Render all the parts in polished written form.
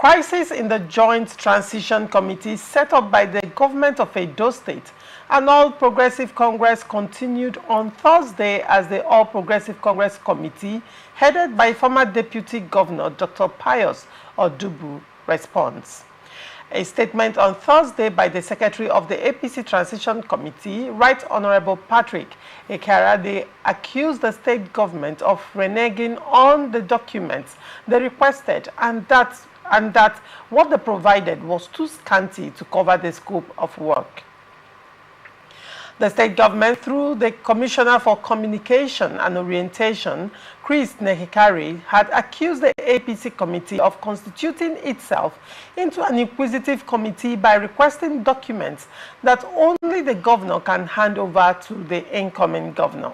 Crisis in the Joint Transition Committee set up by the government of Edo State and All Progressive Congress continued on Thursday as the All Progressive Congress Committee, headed by former Deputy Governor Dr. Pius Odubu, responds. A statement on Thursday by the Secretary of the APC Transition Committee, Right Honorable Patrick Ekarade, accused the state government of reneging on the documents they requested and that what they provided was too scanty to cover the scope of work. The state government, through the Commissioner for Communication and Orientation, Chris Nehikari, had accused the APC committee of constituting itself into an inquisitive committee by requesting documents that only the governor can hand over to the incoming governor.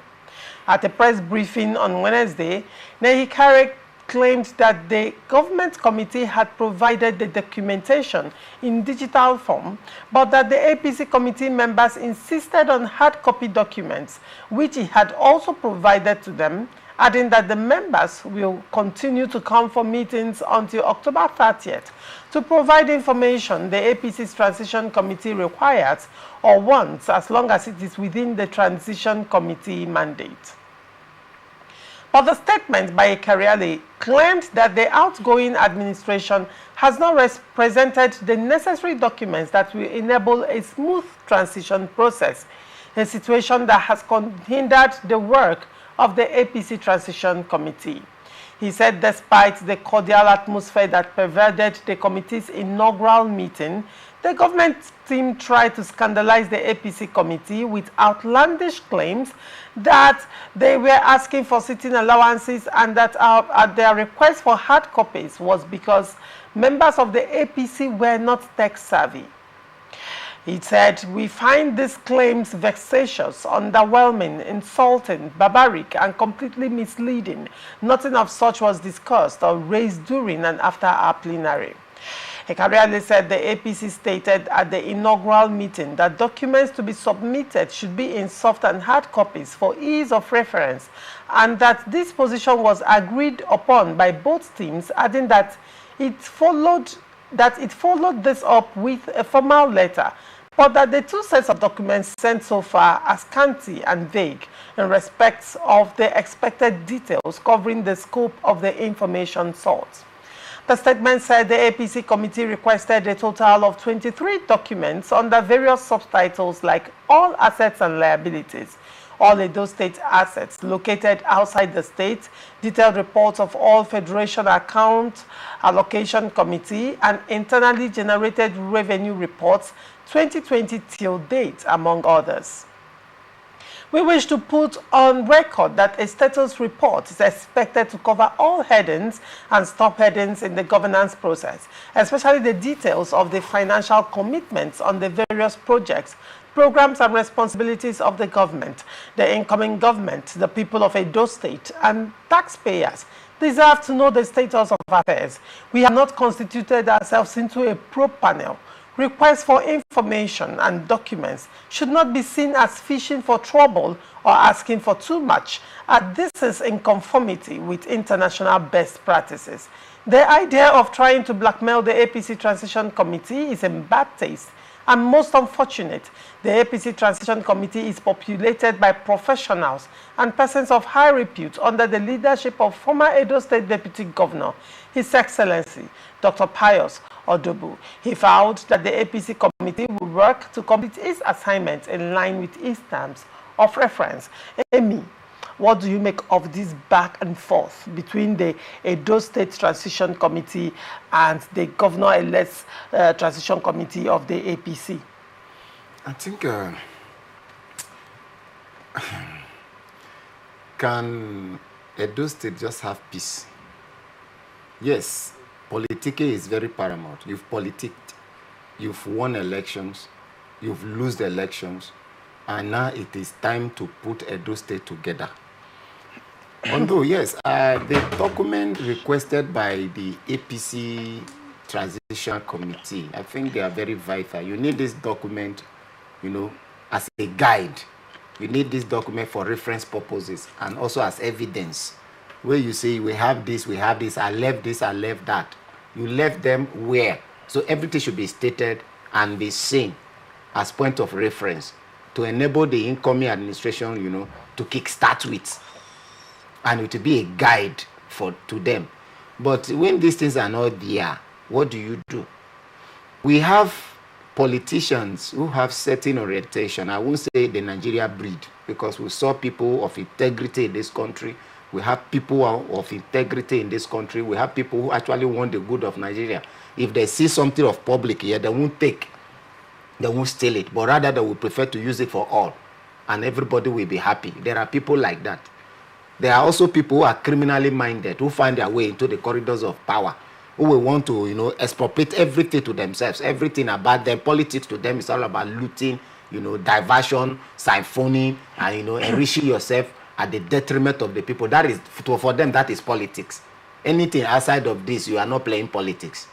At a press briefing on Wednesday, Nehikari claimed that the government committee had provided the documentation in digital form, but that the APC committee members insisted on hard copy documents, which he had also provided to them, adding that the members will continue to come for meetings until October 30th to provide information the APC's transition committee requires or wants, as long as it is within the transition committee mandate. But the statement by Ekariale claimed that the outgoing administration has not presented the necessary documents that will enable a smooth transition process, a situation that has hindered the work of the APC Transition Committee. He said despite the cordial atmosphere that pervaded the committee's inaugural meeting, the government team tried to scandalize the APC committee with outlandish claims that they were asking for sitting allowances and that their request for hard copies was because members of the APC were not tech-savvy. He said, "We find these claims vexatious, underwhelming, insulting, barbaric, and completely misleading. Nothing of such was discussed or raised during and after our plenary." Ekariale said the APC stated at the inaugural meeting that documents to be submitted should be in soft and hard copies for ease of reference, and that this position was agreed upon by both teams, adding that it followed this up with a formal letter, but that the two sets of documents sent so far are scanty and vague in respect of the expected details covering the scope of the information sought. The statement said the APC committee requested a total of 23 documents under various subtitles like all assets and liabilities, all Edo State assets located outside the state, detailed reports of all Federation account allocation committee, and internally generated revenue reports 2020 till date, among others. We wish to put on record that a status report is expected to cover all headings and subheadings in the governance process, especially the details of the financial commitments on the various projects, programs and responsibilities of the government. The incoming government, the people of Edo State, and taxpayers deserve to know the status of affairs. We have not constituted ourselves into a probe panel. Requests for information and documents should not be seen as fishing for trouble or asking for too much, as this is in conformity with international best practices. The idea of trying to blackmail the APC Transition Committee is in bad taste and most unfortunate. The APC Transition Committee is populated by professionals and persons of high repute under the leadership of former Edo State Deputy Governor, His Excellency Dr. Pius Odubu. He vowed that the APC committee will work to complete its assignment in line with its terms of reference. Amy, what do you make of this back and forth between the Edo State Transition Committee and the Governor-elect's Transition Committee of the APC? I think, can Edo State just have peace? Yes, politicking is very paramount. You've politicked, you've won elections, you've lost elections, and now it is time to put Edo State together. Although, yes, the document requested by the APC Transition Committee, I think they are very vital. You need this document, you know, as a guide. You need this document for reference purposes and also as evidence, where you say, we have this, I left this, I left that. You left them where? So everything should be stated and be seen as point of reference to enable the incoming administration, to kickstart with. And it will be a guide to them. But when these things are not there, what do? We have politicians who have certain orientation. I won't say the Nigeria breed, because we saw people of integrity in this country. We have people of integrity in this country. We have people who actually want the good of Nigeria. If they see something of public here, they won't take. They won't steal it, but rather they will prefer to use it for all, and everybody will be happy. There are people like that. There are also people who are criminally minded, who find their way into the corridors of power, who will want to, expropriate everything to themselves, everything about them. Politics to them is all about looting, diversion, siphoning, and, enriching yourself at the detriment of the people. That is, for them, that is politics. Anything outside of this, you are not playing politics.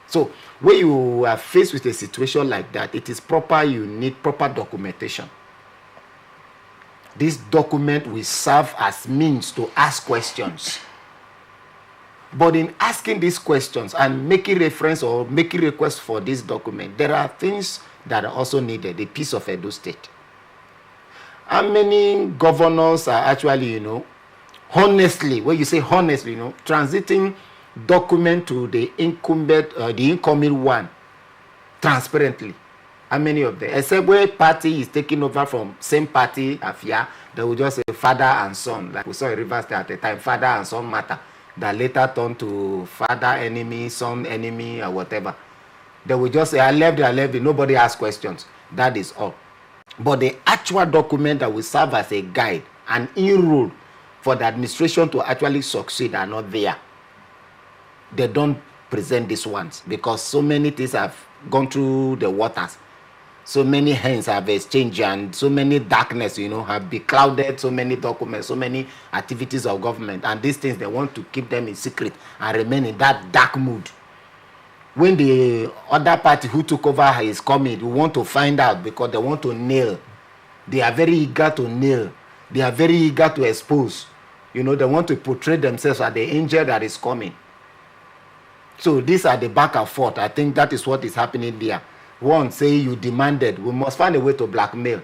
So when you are faced with a situation like that, it is proper, you need proper documentation. This document will serve as means to ask questions. But in asking these questions and making reference or making requests for this document, there are things that are also needed. The piece of Edo State. How many governors are actually, honestly, when you say honestly, transiting document to the incumbent, the incoming one, transparently? How many of them? Except where party is taking over from same party, Afia, they will just say father and son, like we saw in Rivers State at the time, father and son matter, that later turned to father enemy, son enemy, or whatever. They will just say, I left it, nobody asks questions. That is all. But the actual document that will serve as a guide, an in-rule for the administration to actually succeed, are not there. They don't present these ones because so many things have gone through the waters. So many hands have exchanged, and so many darkness, have beclouded so many documents, so many activities of government. And these things, they want to keep them in secret and remain in that dark mood. When the other party who took over is coming, we want to find out because they want to nail. They are very eager to nail. They are very eager to expose. They want to portray themselves as the angel that is coming. So these are the back and forth. I think that is what is happening there. One, say you demanded. We must find a way to blackmail.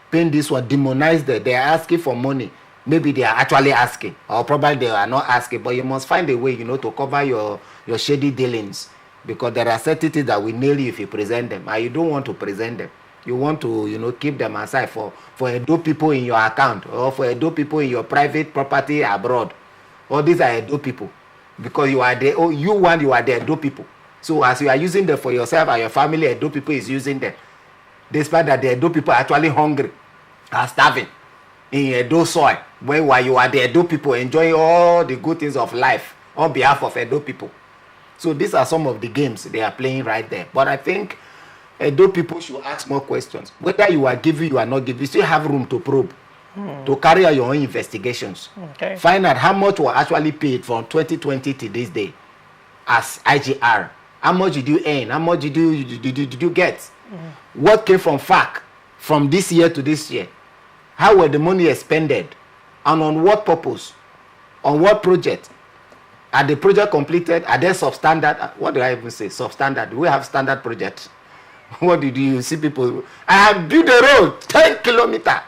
Paint this one, demonize them. They are asking for money. Maybe they are actually asking. Or probably they are not asking. But you must find a way, to cover your shady dealings. Because there are certain things that will nail you if you present them. And you don't want to present them. You want to, keep them aside for Edo people in your account. Or for Edo people in your private property abroad. All these are Edo people. Because you are the Edo people. So as you are using them for yourself and your family, Edo people is using them. Despite that the Edo people are actually hungry, are starving in Edo soil. While you are the Edo people enjoying all the good things of life on behalf of Edo people. So these are some of the games they are playing right there. But I think Edo people should ask more questions. Whether you are giving, you are not giving, you still have room to probe. To carry out your own investigations. Okay. Find out how much were actually paid from 2020 to this day as IGR. How much did you earn? How much did you get? What came from FAC from this year to this year? How were the money expended? And on what purpose? On what project? Are the project completed? Are they substandard? What do I even say? Substandard. Do we have standard projects? What did you see people? I have built a road, 10 kilometers.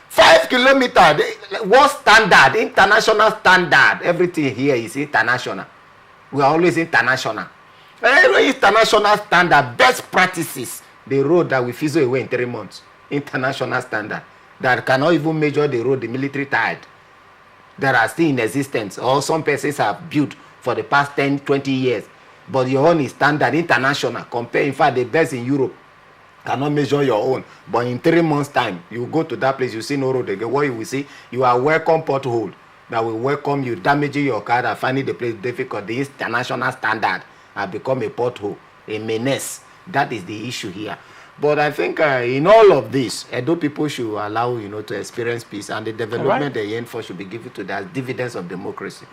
5 kilometers, what standard? International standard. Everything here is international. We are always international. International standard, best practices. The road that we fizzle away in 3 months. International standard. That cannot even measure the road the military tied. That are still in existence. Or some persons have built for the past 10, 20 years. But your own is standard, international. Compare, in fact, the best in Europe. Cannot measure your own, but in 3 months' time, you go to that place, you see no road again. What you will see, you are welcome pothole that will welcome you, damaging your car and finding the place difficult. The international standard have become a pothole, a menace. That is the issue here. But I think in all of this, Edo people should allow to experience peace, and the development they aim for should be given to the dividends of democracy.